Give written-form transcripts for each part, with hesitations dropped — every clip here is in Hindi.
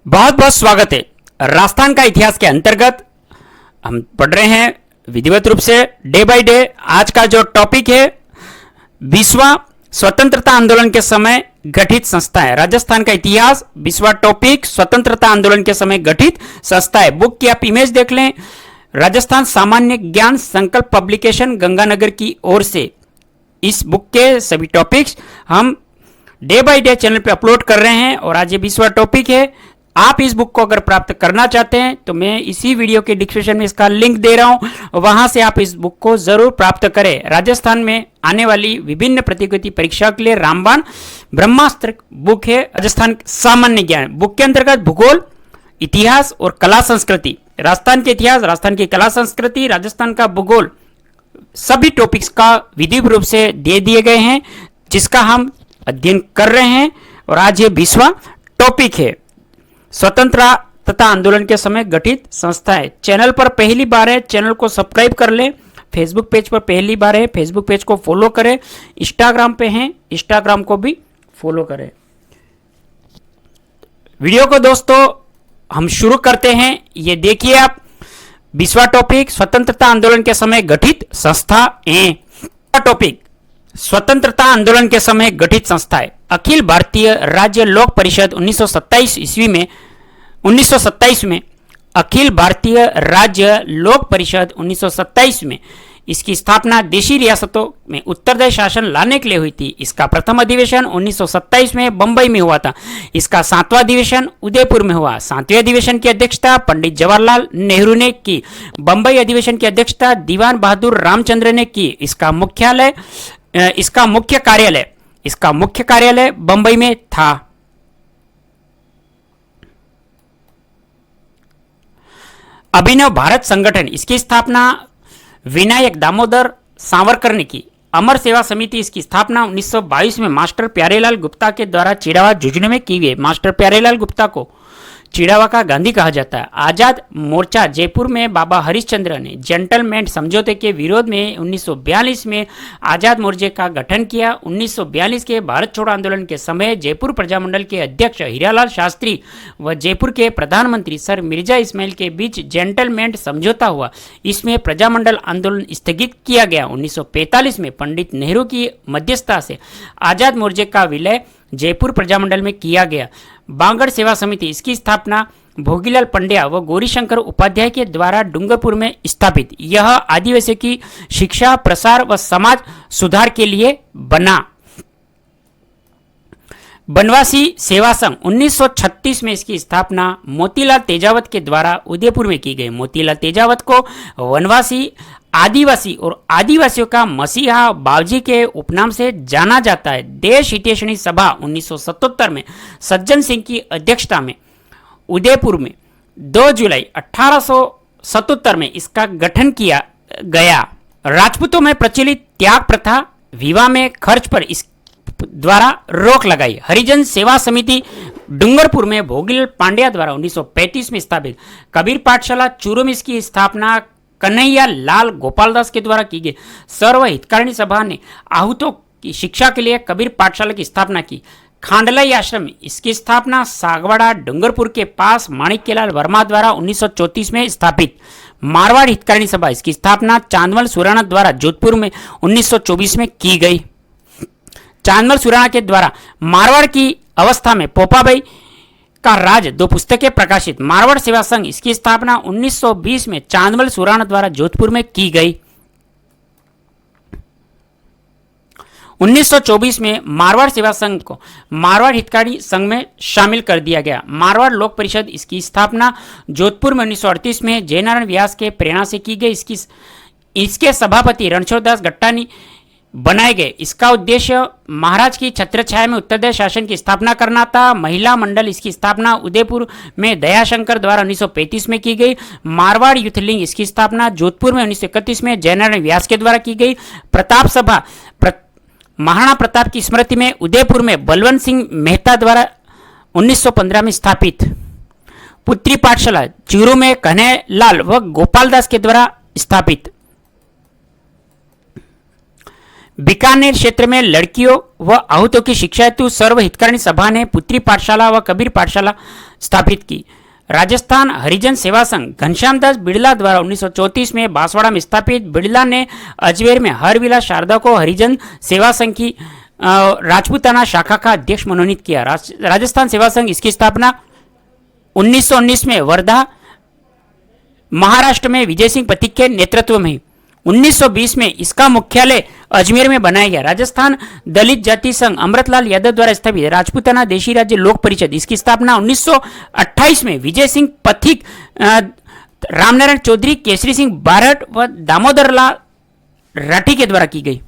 बहुत बहुत स्वागत है। राजस्थान का इतिहास के अंतर्गत हम पढ़ रहे हैं विधिवत रूप से डे बाय डे। आज का जो टॉपिक है 20वां स्वतंत्रता आंदोलन के समय गठित संस्थाएं। राजस्थान का इतिहास 20वां टॉपिक स्वतंत्रता आंदोलन के समय गठित संस्थाएं। बुक की आप इमेज देख लें। राजस्थान सामान्य ज्ञान संकल्प पब्लिकेशन गंगानगर की ओर से इस बुक के सभी टॉपिक्स हम डे बाय डे चैनल पे अपलोड कर रहे हैं और आज ये 20वां टॉपिक है। आप इस बुक को अगर प्राप्त करना चाहते हैं तो मैं इसी वीडियो के डिस्क्रिप्शन में इसका लिंक दे रहा हूं, वहां से आप इस बुक को जरूर प्राप्त करें। राजस्थान में आने वाली विभिन्न प्रतियोगिता परीक्षा के लिए रामबाण ब्रह्मास्त्र बुक है। राजस्थान सामान्य ज्ञान बुक के अंतर्गत भूगोल, इतिहास और कला संस्कृति, राजस्थान के इतिहास, राजस्थान की कला संस्कृति, राजस्थान का भूगोल, सभी टॉपिक्स का विधिवत रूप से दे दिए गए हैं जिसका हम अध्ययन कर रहे हैं। और आज ये 20वां टॉपिक है स्वतंत्रता आंदोलन के समय गठित संस्थाएं। चैनल पर पहली बार है, चैनल को सब्सक्राइब कर लें। फेसबुक पेज पर पहली बार है, फेसबुक पेज को फॉलो करें। इंस्टाग्राम पे हैं, इंस्टाग्राम को भी फॉलो करें। वीडियो को दोस्तों हम शुरू करते हैं। ये देखिए आप 20वां टॉपिक स्वतंत्रता आंदोलन के समय गठित संस्थाएं। टॉपिक स्वतंत्रता आंदोलन के समय गठित संस्थाएं। अखिल भारतीय राज्य लोक परिषद 1927 में अखिल भारतीय राज्य लोक परिषद 1927 में इसकी स्थापना देशी रियासतों में उत्तरदायी शासन लाने के लिए हुई थी। इसका प्रथम अधिवेशन 1927 में बंबई में हुआ था। इसका 7वां अधिवेशन उदयपुर में हुआ। 7वें अधिवेशन की अध्यक्षता पंडित जवाहरलाल नेहरू ने की। बंबई अधिवेशन की अध्यक्षता दीवान बहादुर रामचंद्र ने की। इसका मुख्य कार्यालय बंबई में था। अभिनव भारत संगठन, इसकी स्थापना विनायक दामोदर सावरकर ने की। अमर सेवा समिति, इसकी स्थापना 1922 में मास्टर प्यारेलाल गुप्ता के द्वारा चिड़ावा जुझने में की गई। मास्टर प्यारेलाल गुप्ता को चिड़ावा का गांधी कहा जाता है। आजाद मोर्चा, जयपुर में बाबा हरिश्चंद्र ने जेंटलमैन समझौते के विरोध में 1942 में आजाद मोर्चे का गठन किया। 1942 के भारत छोड़ो आंदोलन के समय जयपुर प्रजामंडल के अध्यक्ष हीरालाल शास्त्री व जयपुर के प्रधानमंत्री सर मिर्जा इस्माइल के बीच जेंटलमैन समझौता हुआ। इसमें प्रजामंडल आंदोलन स्थगित किया गया। 1945 में पंडित नेहरू की मध्यस्थता से आजाद मोर्चे का विलय जयपुर प्रजामंडल में किया गया। बांगड़ सेवा समिति, इसकी स्थापना भोगीलाल पंड्या व गौरीशंकर उपाध्याय के द्वारा डूंगरपुर में स्थापित। यह आदिवासियों की शिक्षा, प्रसार व समाज सुधार के लिए बना। बनवासी सेवा संघ 1936 में इसकी स्थापना मोतीलाल तेजावत के द्वारा उदयपुर में की गई। मोतीलाल तेजावत को वनवासी, आदिवासी और आदिवासियों का मसीहा बावजी के उपनाम से जाना जाता है। देश हितैषणी सभा 1977 में सज्जन सिंह की अध्यक्षता में उदयपुर में 2 जुलाई 1877 में इसका गठन किया गया। राजपूतों में प्रचलित त्याग प्रथा, विवाह में खर्च पर इस द्वारा रोक लगाई। हरिजन सेवा समिति डूंगरपुर में भोगीलाल पांड्या द्वारा 1935 में स्थापित। कबीर पाठशाला चूरू में इसकी स्थापना कन्हैया लाल गोपालदास के द्वारा की गई। सर्व हितकारिणी सभा ने आहूतों की शिक्षा के लिए कबीर पाठशाला की स्थापना की। खांडलाई आश्रम में इसकी स्थापना सागवाड़ा डूंगरपुर के पास माणिक्यलाल वर्मा द्वारा 1934 में स्थापित। मारवाड़ हितकारिणी सभा, इसकी स्थापना चांदमल सुराणा द्वारा जोधपुर में 1924 में की गई। चांदमल सुराणा के द्वारा मारवाड़ की अवस्था में पोपाबाई का राज 2 पुस्तकें प्रकाशित। मारवाड़ सेवा संघ, इसकी स्थापना 1920 में चांदमल सुराणा द्वारा जोधपुर में की गई। 1924 में मारवाड़ सेवा संघ को मारवाड़ हितकारिणी संघ में शामिल कर दिया गया। मारवाड़ लोक परिषद, इसकी स्थापना जोधपुर में 1938 में जयनारायण व्यास के प्रेरणा से की गई। इसके सभापति रणछोड़दास गट्टानी बनाए गए। इसका उद्देश्य महाराज की छत्रछाया में उत्तरदायी शासन की स्थापना करना था। महिला मंडल, इसकी स्थापना उदयपुर में दयाशंकर द्वारा 1935 में की गई। मारवाड़ यूथ लीग, इसकी स्थापना जोधपुर में 1931 में जयनारायण व्यास के द्वारा की गई। प्रताप सभा महाराणा प्रताप की स्मृति में उदयपुर में बलवंत सिंह मेहता द्वारा 1915 में स्थापित। पुत्री पाठशाला चूरू में कन्हैयालाल व गोपालदास के द्वारा स्थापित। बीकानेर क्षेत्र में लड़कियों व आहूतों की शिक्षा हेतु सर्व हितकारिणी सभा ने पुत्री पाठशाला व कबीर पाठशाला स्थापित की। राजस्थान हरिजन सेवा संघ घनश्याम दास बिड़ला द्वारा 1934 में बांसवाड़ा में स्थापित बिड़ला ने अजमेर में हरविलास शारदा को हरिजन सेवा संघ की राजपूताना शाखा का अध्यक्ष मनोनीत किया। राजस्थान सेवा संघ इसकी स्थापना 1919 में वर्धा महाराष्ट्र में विजय सिंह पथिक के नेतृत्व में 1920 में इसका मुख्यालय अजमेर में बनाया गया। राजस्थान दलित जाति संघ अमृतलाल यादव द्वारा स्थापित राजपूताना देशी राज्य लोक परिषद इसकी स्थापना 1928 में विजय सिंह पथिक, रामनारायण चौधरी, केसरी सिंह बारहट व दामोदर लाल राठी के द्वारा की गई।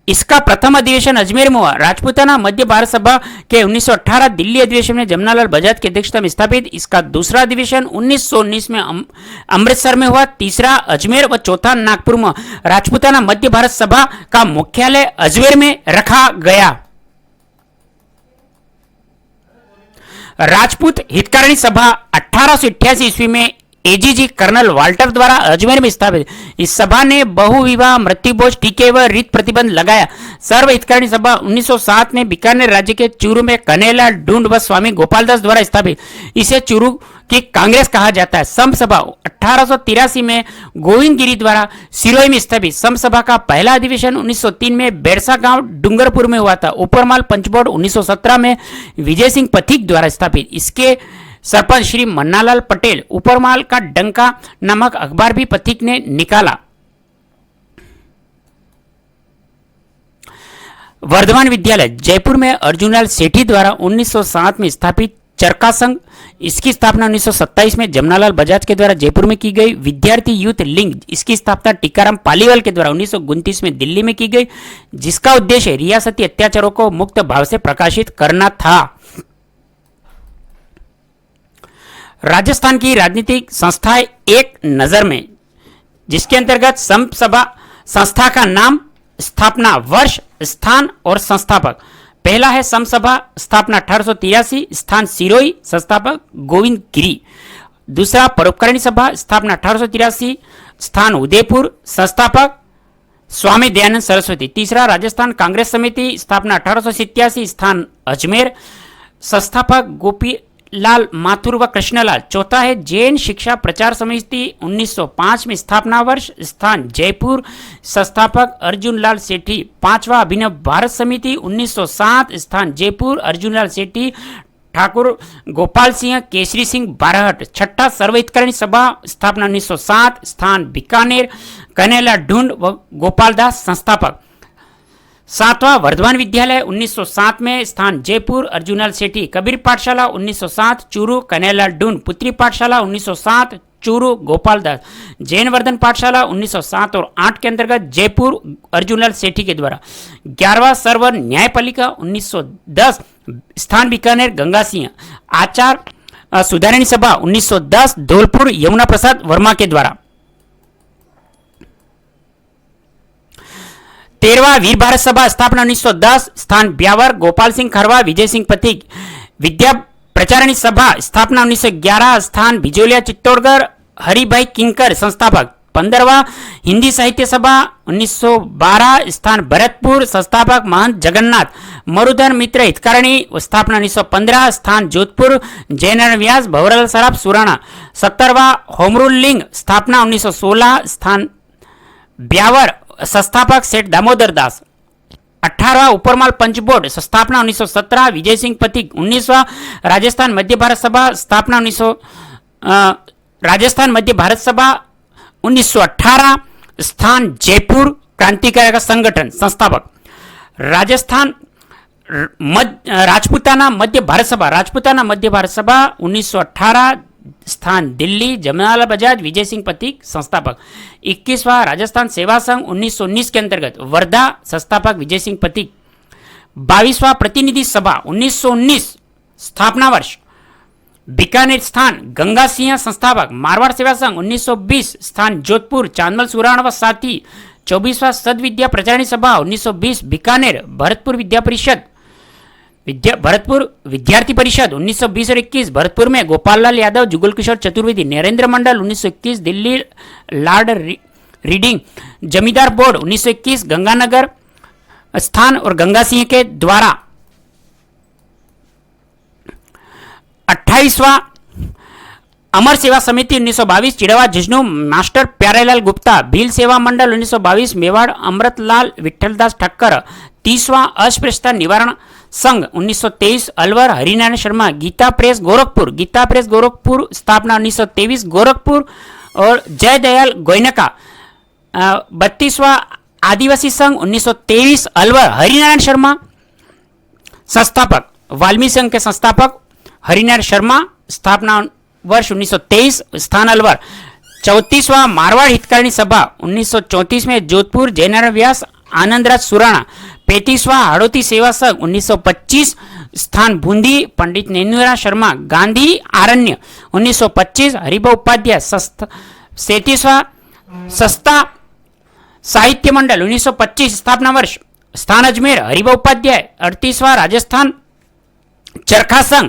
इसका प्रथम अधिवेशन अजमेर में हुआ। राजपूताना मध्य भारत सभा के 1918 दिल्ली अधिवेशन में जमनालाल बजाज की अध्यक्षता में स्थापित। इसका दूसरा अधिवेशन 1919 में अमृतसर में हुआ, तीसरा अजमेर व चौथा नागपुर में। राजपूताना मध्य भारत सभा का मुख्यालय अजमेर में रखा गया। राजपूत हितकारिणी सभा 1888 ईस्वी में एजीजी कर्नल वाल्टर द्वारा अजमेर में स्थापित। इस सभा ने बहुविवाह, मृत्युभोज, टीके व रीत प्रतिबंध लगाया। सर्व हितकारिणी सभा 1907 में बीकानेर राज्य के चूरू में कन्हैयालाल ढूंढ व स्वामी गोपालदास द्वारा स्थापित। इसे चूरू की कांग्रेस कहा जाता है। सम सभा 1883 में गोविंद गिरी द्वारा सिरोही में स्थापित। सम सभा का पहला अधिवेशन 1903 में बेरसा गांव डूंगरपुर में हुआ था। ऊपरमाल पंचबोर्ड 1917 में विजय सिंह पथिक द्वारा स्थापित। इसके सरपंच श्री मन्नालाल पटेल। ऊपरमाल का डंका नामक अखबार भी पथिक ने निकाला। वर्धमान विद्यालय जयपुर में अर्जुनलाल सेठी द्वारा 1907 में स्थापित चरखा संघ इसकी स्थापना 1927 में जमनालाल बजाज के द्वारा जयपुर में की गई। विद्यार्थी यूथ लिंग इसकी स्थापना टीकाराम पालीवाल के द्वारा 1929 में दिल्ली में की गई, जिसका उद्देश्य रियासती अत्याचारों को मुक्त भाव से प्रकाशित करना था। राजस्थान की राजनीतिक संस्थाएं एक नजर में, जिसके अंतर्गत सम सभा संस्था का नाम, स्थापना वर्ष, स्थान और संस्थापक। पहला है सम सभा, स्थापना 1883, स्थान सिरोही, संस्थापक गोविंद गिरी। दूसरा परोपकारिणी सभा, स्थापना 1883, स्थान उदयपुर, संस्थापक स्वामी दयानंद सरस्वती। तीसरा राजस्थान कांग्रेस समिति, स्थापना 1887, स्थान अजमेर, संस्थापक गोपी लाल माथुर व कृष्णलाल। चौथा है जैन शिक्षा प्रचार समिति 1905 में, स्थापना वर्ष, स्थान जयपुर, संस्थापक अर्जुन लाल सेठी। पांचवा अभिनव भारत समिति 1907, स्थान जयपुर, अर्जुन लाल सेठी, ठाकुर गोपाल सिंह, केसरी सिंह बारहट। छठा सर्व हितकारिणी सभा, स्थापना 1907, स्थान बीकानेर, कन्हैयालाल ढूंढ व गोपालदास, संस्थापक। सातवां वर्धमान विद्यालय 1907 में, स्थान जयपुर, अर्जुनलाल सेठी। कबीर पाठशाला 1907 चूरू, कन्हैयालाल ढूंढ। पुत्री पाठशाला 1907 चूरू, गोपालदास। जैन वर्धन पाठशाला 1907 और 8 के अंतर्गत जयपुर, अर्जुनलाल सेठी के द्वारा। 11वां सर्व न्यायपालिका 1910, स्थान बीकानेर, गंगा सिंह। आचार सुधारणी सभा 1910 धौलपुर, यमुना प्रसाद वर्मा के द्वारा। 13वां वीर भारत सभा, स्थापना 1910, स्थान ब्यावर, गोपाल सिंह खरवा, विजय सिंह पथिक। विद्या प्रचारणी सभा, स्थापना 1911, स्थान बिजोलिया, चित्तौड़गढ़, हरिभाई किंकर, संस्थापक। 15वां हिंदी साहित्य सभा 1912, स्थान भरतपुर, संस्थापक महंत जगन्नाथ। मरुधर मित्र हितकारिणी, स्थापना 1915, स्थान जोधपुर, जयनारायण व्यास, भंवरलाल सराफ, सुराणा। 17वां होमरूल लिंग, स्थापना 1916, स्थान ब्यावर, संस्थापक सेठ दामोदर दास। 18वां ऊपरमाल पंचबोर्ड, स्थापना 1917, विजय सिंह पथिक। 19वां राजस्थान मध्य भारत सभा, स्थापना 1918, स्थान जयपुर, क्रांतिकारी संगठन, संस्थापक। राजपूताना मध्य भारत सभा, 1918, स्थान दिल्ली, जमनालाल बजाज, विजय सिंह पथिक, संस्थापक। 21वां राजस्थान सेवा संघ 1919 के अंतर्गत वर्धा, संस्थापक विजय सिंह पथिक। 22वां प्रतिनिधि सभा 1919, स्थापना वर्ष बीकानेर, स्थान गंगा सिंह, संस्थापक। मारवाड़ सेवा संघ 1920, स्थान जोधपुर, चांदमल सुराण व साथी। 24वां सदविद्या प्रचारणी सभा 1920 बीकानेर, भरतपुर विद्या परिषद, भरतपुर विद्यार्थी परिषद 1920 और 21 भरतपुर में गोपाल लाल यादव, जुगल किशोर चतुर्वेदी। नरेंद्र मंडल 1921 दिल्ली, लॉर्ड रीडिंग। जमींदार बोर्ड 1921 गंगानगर स्थान और गंगा सिंह के द्वारा। 28वां अमर सेवा समिति 1922 चिड़वा झुंझुनू मास्टर प्यारेलाल गुप्ता। भील सेवा मंडल 1922 मेवाड़ अमृतलाल विठलदास ठक्कर। 30वां अस्पृश्यता निवारण संघ 1923 अलवर हरिनारायण शर्मा। गीता प्रेस गोरखपुर स्थापना 1923 गोरखपुर और जय दयाल गोयनका। 32वां आदिवासी संघ 1923 अलवर हरिनारायण शर्मा संस्थापक। वाल्मीकि संघ के संस्थापक हरिनारायण शर्मा। स्थापना वर्ष 1923 स्थान अलवर। 34वां मारवाड़ हितकारिणी सभा 1934 में जोधपुर जयनारायण व्यास आनंदराज सुराणा। 35वां हाड़ौती सेवा संघ 1925 स्थान बूंदी पंडित नेनुरा शर्मा। गांधी आरण्य 1925 हरिभाऊ उपाध्याय। 37वां सस्ता साहित्य मंडल 1925 स्थापना वर्ष स्थान अजमेर हरिभाऊ उपाध्याय। 38वां राजस्थान चरखा संघ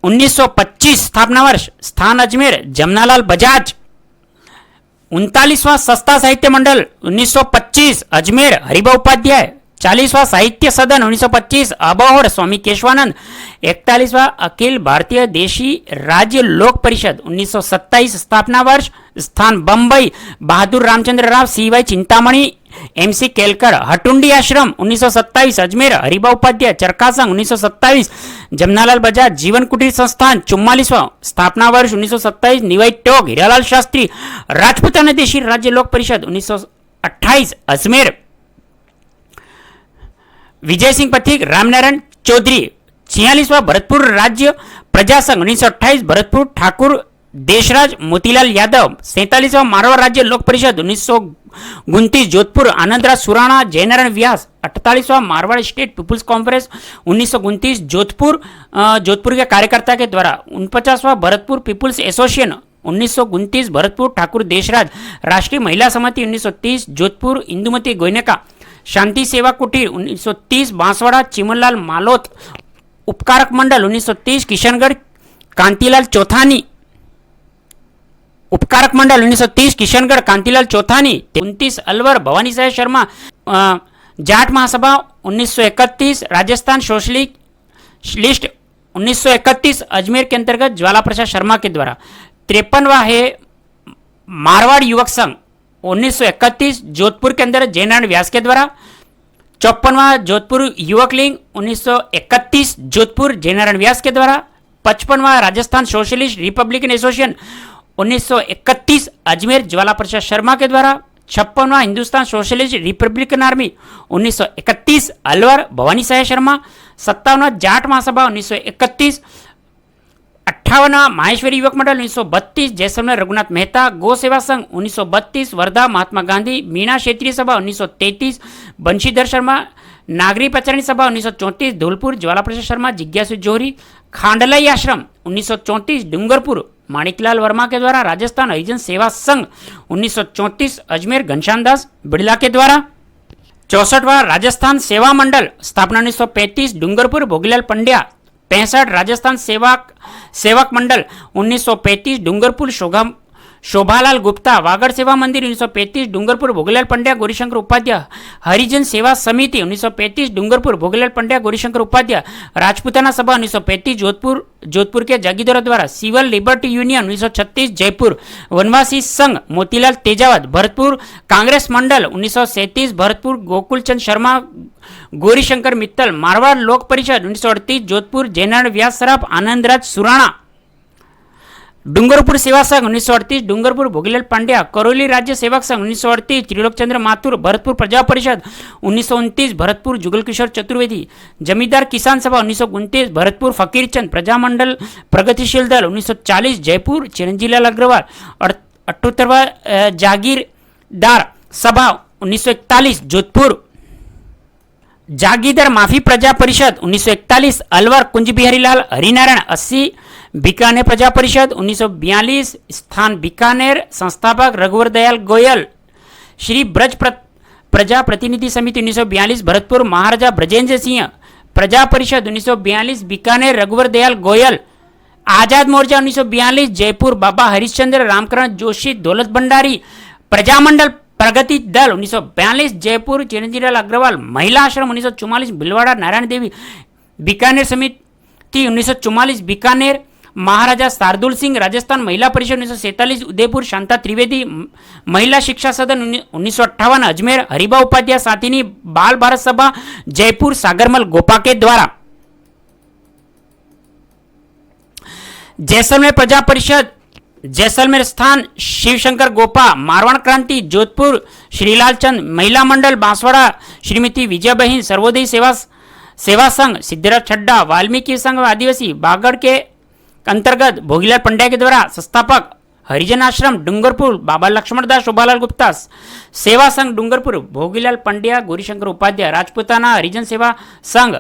1925 स्थापना वर्ष स्थान अजमेर जमनालाल बजाज। 39वां सस्ता साहित्य मंडल 1925 अजमेर हरिभाऊ उपाध्याय। 40वां साहित्य सदन 1925 अबोहर स्वामी केशवानंद। 41वां अखिल भारतीय देशी राज्य लोक परिषद 1927 स्थापना वर्ष स्थान बंबई बहादुर रामचंद्र राव सीवाई चिंतामणि एमसी केलकर। हटुंडी आश्रम 1927 अजमेर हरिभाऊ उपाध्याय। चरखा संघ 1927 जमनालाल बजाज। जीवन कुटीर संस्थान 44वां स्थापना वर्ष 1927 निवाई टोक हीरालाल शास्त्री। राजपूताना देशी राज्य लोक परिषद 1928 अजमेर विजय सिंह पथिक रामनारायण चौधरी। 46वां भरतपुर राज्य प्रजा संघ 1928 भरतपुर ठाकुर देशराज मोतीलाल यादव। 47वां मारवाड़ राज्य लोक परिषद 1929 जोधपुर आनंदराज सुराणा जयनारायण व्यास। 48वां Marwar state people's conference 1929 Jodhpur के कार्यकर्ता के द्वारा। 49वां भरतपुर पीपुल्स एसोसिएशन 1929 भरतपुर ठाकुर देशराज। राष्ट्रीय महिला समिति 1930 जोधपुर इंदुमती गोयनका। शांति सेवा कुटीर 1930 बांसवाड़ा चिमनलाल मालोत। उपकारक मंडल 1930 किशनगढ़ कांतीलाल चौथानी। उपकारक मंडल 1930 किशनगढ़ कांतीलाल चौथानी। 29 अलवर भवानी साहेब शर्मा। जाट महासभा 1931 राजस्थान सोशलिस्ट 1931 अजमेर के अंतर्गत ज्वाला प्रसाद शर्मा के द्वारा। 53वां है मारवाड़ युवक संघ 1931 जोधपुर के अंदर जयनारायण व्यास के द्वारा। 54वां जोधपुर युवक लीग 1931 जोधपुर जयनारायण व्यास के द्वारा। 55वां Rajasthan socialist republican association 1931 Ajmer Jwala Prasad Sharma के द्वारा। 56वां Hindustan socialist republican army 1931 Alwar Bhawani Saheb Sharma. 57वां जाट महासभा 1931। 58वां माहेश्वरी युवक मंडल 1932 जैसलमेर रघुनाथ मेहता। गौ सेवा संघ 1932 वर्धा महात्मा गांधी। मीणा क्षेत्रीय सभा 1933 बंशीधर शर्मा। नागरी पचरणी सभा 1934 धौलपुर ज्वाला प्रसाद शर्मा जिज्ञासु जोहरी। खांडलाई आश्रम 1934 डूंगरपुर माणिकलाल वर्मा के द्वारा। राजस्थान हरिजन सेवा संघ 1934 अजमेर घनश्याम दास बिड़ला के द्वारा। 64वां राजस्थान सेवा मंडल स्थापना 1935 डूंगरपुर भोगीलाल पंड्या। 65 राजस्थान सेवक मंडल 1935 डूंगरपुर शोभालाल गुप्ता। वागड़ सेवा मंदिर 1935 डूंगरपुर भोगीलाल पंड्या गौरीशंकर उपाध्याय। हरिजन सेवा समिति 1935 डूंगरपुर भोगीलाल पंड्या गौरीशंकर उपाध्याय। राजपूताना सभा 1935 जोधपुर के जागीरदारों द्वारा। Civil liberty union 1936 Jaipur. Vanvasi Sangh Motilal Tejawat Bharatpur. Congress मंडल 1937 भरतपुर गोकुल चंद शर्मा गौरीशंकर मित्तल। मारवाड़ लोक परिषद 1938 जोधपुर जयनारायण व्यास सराफ आनंदराज सुराणा। डूंगरपुर सेवा संघ 1938 डूंगरपुर भोगीलाल पांड्या। करौली राज्य सेवक संघ 1938 त्रिलोक चंद्र माथुर। भरतपुर प्रजा परिषद 1929 भरतपुर जुगल किशोर चतुर्वेदी। जमींदार किसान सभा 1929 भरतपुर फकीरचंद। प्रजामंडल प्रगतिशील दल 1940 जयपुर चिरंजीलाल अग्रवाल। 78वां जागीरदार सभा 1941 जोधपुर। जागीरदार माफी प्रजा परिषद 1941 अलवर कुंज बिहारी लाल हरिनारायण। 80 बीकानेर प्रजा परिषद 1942 स्थान बीकानेर। संस्थापक रघुवर दयाल गोयल। श्री ब्रज प्रजा प्रतिनिधि समिति 1942 भरतपुर महाराजा ब्रजेंद्र सिंह। प्रजा परिषद 1942 बीकानेर रघुवर दयाल गोयल। आजाद मोर्चा 1942 जयपुर बाबा हरिश्चंद्र रामकरण जोशी दौलत भंडारी। प्रजामंडल प्रगति दल 1942, जयपुर चिरंजीलाल अग्रवाल महिला आश्रम 1944, भिलवाड़ा नारायण देवी बीकानेर समिति 1944, बीकानेर महाराजा शार्दुल सिंह राजस्थान महिला परिषद 1947, उदयपुर शांता त्रिवेदी महिला शिक्षा सदन 1958, अजमेर हरिभा उपाध्याय साथिनी बाल भारत सभा जयपुर सागरमल गोपाके द्वारा, जैसलमेर प्रजा परिषद जैसलमेर स्थान शिवशंकर गोपा, मारवाड़ क्रांति जोधपुर श्रीलाल चंद महिला मंडल बांसवाड़ा श्रीमती विजय बहन, सर्वोदय सेवा संघ सिद्धराज छड्डा, वाल्मीकि संघ आदिवासी बागड़ के अंतर्गत भोगीलाल पंड्या के द्वारा, संस्थापक हरिजन आश्रम डूंगरपुर बाबा लक्ष्मणदास शोभालाल गुप्ता, सेवा संघ डूंगरपुर भोगीलाल पंड्या गौरीशंकर उपाध्याय, राजपूताना हरिजन सेवा संघ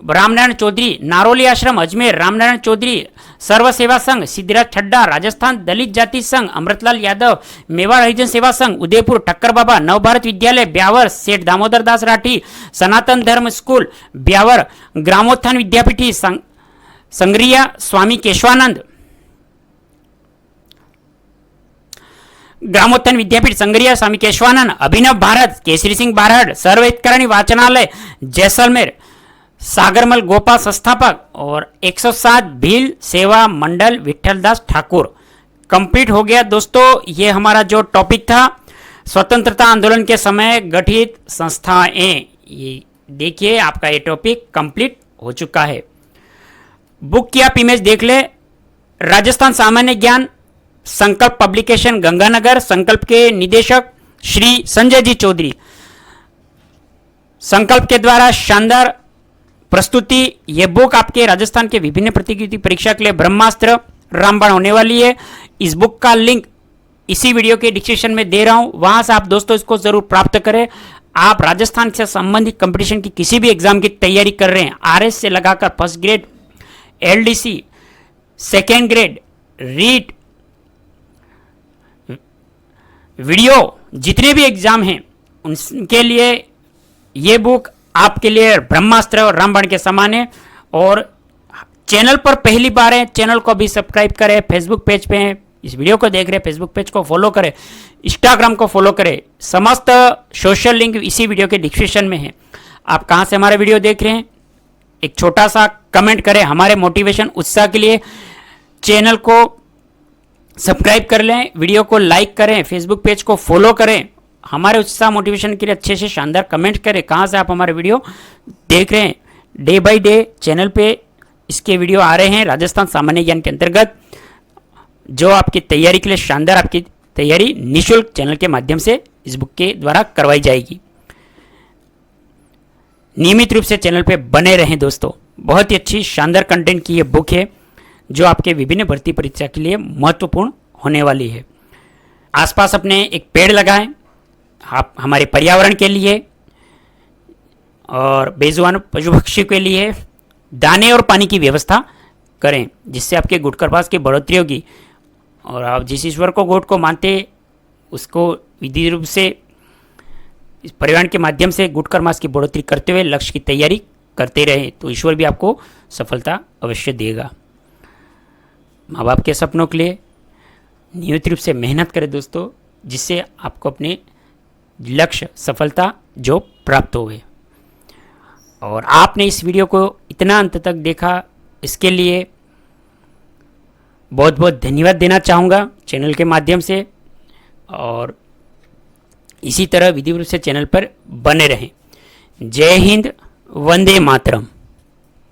रामनारायण चौधरी, नारोली आश्रम अजमेर रामनारायण चौधरी, सर्व सेवा संघ सिद्धराज छड्डा, राजस्थान दलित जाति संघ अमृतलाल यादव, मेवाड़ हरिजन सेवा संघ उदयपुर ठक्कर बाबा, नवभारत विद्यालय ब्यावर सेठ दामोदर दास राठी, सनातन धर्म स्कूल ब्यावर, ग्रामोत्थान विद्यापीठी संग्रिया स्वामी केशवानंद, ग्रामोत्थान विद्यापीठ संग्रिया स्वामी केशवानंद, अभिनव भारत केसरी सिंह बारहट, सर्व हितकारिणी वाचनालय जैसलमेर सागरमल गोपा संस्थापक, और 107 भील सेवा मंडल विठलदास ठाकुर। कंप्लीट हो गया दोस्तों, ये हमारा जो टॉपिक था स्वतंत्रता आंदोलन के समय गठित संस्थाएं। ये देखिए आपका ये टॉपिक कंप्लीट हो चुका है। बुक की आप इमेज देख ले, राजस्थान सामान्य ज्ञान संकल्प पब्लिकेशन गंगानगर, संकल्प के निदेशक श्री संजय जी चौधरी, संकल्प के द्वारा शानदार प्रस्तुति। यह बुक आपके राजस्थान के विभिन्न प्रतियोगिता परीक्षा के लिए ब्रह्मास्त्र रामबाण होने वाली है। इस बुक का लिंक इसी वीडियो के डिस्क्रिप्शन में दे रहा हूं, वहां से आप दोस्तों इसको जरूर प्राप्त करें। आप राजस्थान से संबंधित कंपटीशन की किसी भी एग्जाम की तैयारी कर रहे हैं, आरएस से लगाकर first grade, LDC, second grade, REET, VDO, जितने भी एग्जाम हैं उनके लिए ये बुक आपके लिए ब्रह्मास्त्र और रामबाण के समान है। और चैनल पर पहली बार है, चैनल को भी सब्सक्राइब करें। फेसबुक पेज पे हैं, इस वीडियो को देख रहे हैं, फेसबुक पेज को फॉलो करें, इंस्टाग्राम को फॉलो करें। समस्त सोशल लिंक इसी वीडियो के डिस्क्रिप्शन में है। आप कहाँ से हमारे वीडियो देख रहे हैं, एक छोटा सा कमेंट करें हमारे मोटिवेशन उत्साह के लिए। चैनल को सब्सक्राइब कर लें, वीडियो को लाइक करें, फेसबुक पेज को फॉलो करें। हमारे उत्साह मोटिवेशन के लिए अच्छे से शानदार कमेंट करें कहाँ से आप हमारे वीडियो देख रहे हैं। डे बाय डे चैनल पे इसके वीडियो आ रहे हैं राजस्थान सामान्य ज्ञान के अंतर्गत, जो आपकी तैयारी के लिए शानदार, आपकी तैयारी निःशुल्क चैनल के माध्यम से इस बुक के द्वारा करवाई जाएगी। नियमित रूप से चैनल पे बने रहें दोस्तों। बहुत ही अच्छी शानदार कंटेंट की ये बुक है जो आपके विभिन्न भर्ती परीक्षा के लिए महत्वपूर्ण होने वाली है। आसपास अपने एक पेड़ लगाएं, आप हमारे पर्यावरण के लिए और बेजुबान पशु पक्षी के लिए दाने और पानी की व्यवस्था करें, जिससे आपके गुटकरपास की बढ़ोतरी होगी। और आप जिस ईश्वर को गोट को मानते उसको विधि रूप से इस पर्यावरण के माध्यम से गुटकर मास की बढ़ोतरी करते हुए लक्ष्य की तैयारी करते रहे तो ईश्वर भी आपको सफलता अवश्य देगा। माँ बाप के सपनों के लिए नियमित रूप से मेहनत करें दोस्तों, जिससे आपको अपने लक्ष्य सफलता जो प्राप्त होवे। और आपने इस वीडियो को इतना अंत तक देखा, इसके लिए बहुत बहुत धन्यवाद देना चाहूँगा चैनल के माध्यम से। और इसी तरह विधि रूप से चैनल पर बने रहें। जय हिंद, वंदे मातरम।